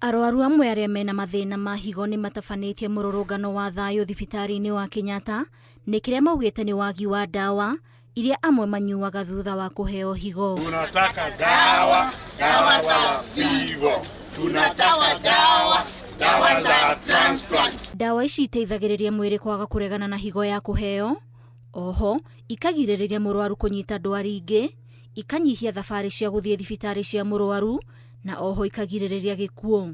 Arwaru amwe aria mena mathina ma higo ni matafanĩtie mũrũrũngano wa thayũ thibitarĩ-inĩ wa Kenyatta nĩ kĩrĩa maugĩte nĩ wagi wa dawa iria amwe manyuaga thutha wa kũheo higo. Tunataka dawa za figo. Tunataka dawa za transplant. Dawa ici iteithagĩrĩria mwĩrĩ kwaga kũregana na higo ya kũheo. Oho, ikagirĩrĩria mũrwaru kũnyita ndwari ingĩ, ikanyihia thabarĩ cia gũthiĩ thibitarĩ cia mũrwaru, na oho ikagirĩrĩria gĩkuũ.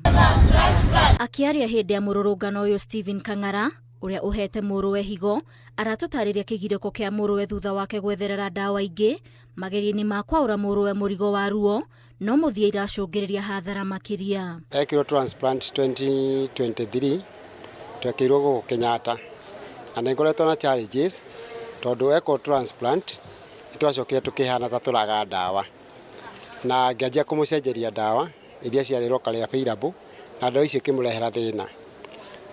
Akĩaria hĩndĩ ya mũrũrũngano ũyũ, Stephen Kang'ara, ũrĩa ũhete mũrũwe higo, aratũtarĩria kĩgirĩko kĩa mũrũwe thutha wake gwetherera dawa ingĩ mageria-inĩ ma kwaũra mũrũwe mũrigo wa ruo, no mũthia iracũngĩrĩria hathara makĩria. Ekirwo transplant 2023 twekirwo gũkũ Kenyatta, na nĩngoretwo na challenges tondũ eko transplant twacokire tukihana ta tũraga dawa, na ngĩanjia kũmũcenjeria dawa iria ciarĩ locally available, na dawa icio ikĩmũrehera thĩna.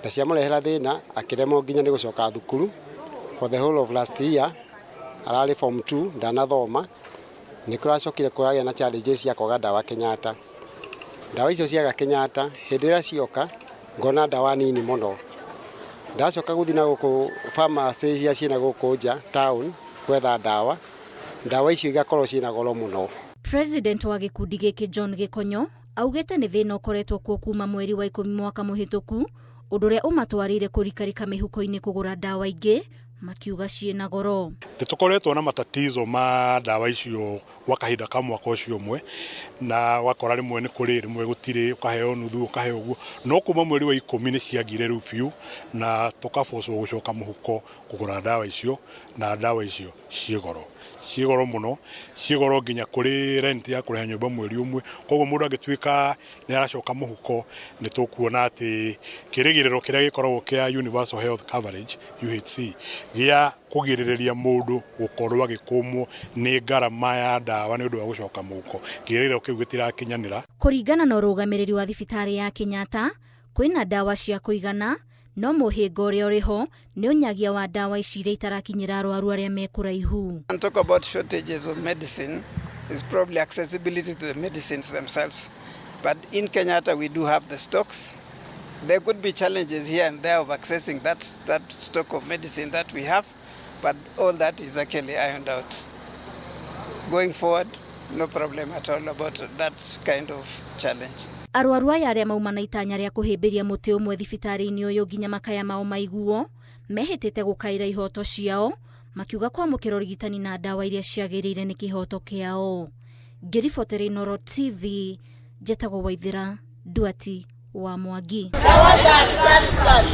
Na ciamũrehera thĩna akĩremwo nginya nĩ gũcoka thukuru for the whole of last year. Ararĩ form 2 ndanathoma, nĩ kũracokire kũragĩa na challenges cia kwaga dawa Kenyatta. Dawa icio ciaga Kenyatta hĩndĩ ĩrĩa cioka ngona dawa nini mũno. Ndacoka gũthiĩ na gũkũ pharmacy iria ciĩna gũkũ nja town gwetha dawa icio igakorwo ciĩna goro mũno. President wa gĩkundi gĩkĩ John Gĩkonyo augĩte nĩ thĩna ũkoretwo kuo kuma mweri wa 10 mwaka mũhĩtũku, ũndũ ũrĩa ũmatwarĩire kũrikarika mĩhuko-inĩ kũgũra dawa ingĩ, makiuga ciĩna goro. Nĩtũkoretwo na matatizo ma dawa icio gwa kahinda ka mwaka ũcio ũmwe, na wakora rĩmwe nĩ kũrĩ rĩmwe gũtirĩ, ũkaheo nuthu ũkaheo ũguo, no kuma mweri wa 10 nĩ ciagire rĩu biũ na tũkabocwo gũcoka mũhuko kũgũra dawa icio, na dawa icio ciĩ goro mũno, ciĩ goro nginya kũrĩ rent ya kũrĩha nyũmba mweri ũmwe. Koguo mũndũ agĩtuĩka nĩ aracoka mũhuko, nĩ tũkuona atĩ kĩrĩgĩrĩro kĩrĩa gĩkoragwo kĩa Universal Health Coverage UHC gĩa kũgirĩrĩria mũndũ gũkorwo agĩkũmwo nĩ ngarama ya dawa nĩ ũndũ wa gũcoka mũhuko, kĩrĩgĩrĩro kĩu gĩtirakinyanĩra. Kũringana na ũrũgamĩrĩri wa thibitarĩ ya Kenyatta, kwĩna dawa cia kũigana, no mũhĩnga ũrĩa ũrĩho nĩ ũnyagia wa dawa ici iria itarakinyĩra arwaru arĩa me kũraihu. And talk about shortages of medicine is probably accessibility to the medicines themselves. But in Kenyatta we do have the stocks. There could be challenges here and there of accessing that stock of medicine that we have, but all that is actually ironed out. Going forward, no problem at all about that kind of challenge. Arwaru aya arĩa mauma na itanya rĩa kũhĩmbĩria mũtĩ ũmwe thibitarĩ-inĩ ũyũ nginya makaya mao maiguo, mehĩtĩte gũkaĩra ihoto ciao, makiuga kwamũkĩra ũrigitani na dawa iria ciagĩrĩire nĩ kĩhoto kĩao. Ngĩribotera Inooro TV, njĩtagwo Waithĩra Nduati wa Mwangi.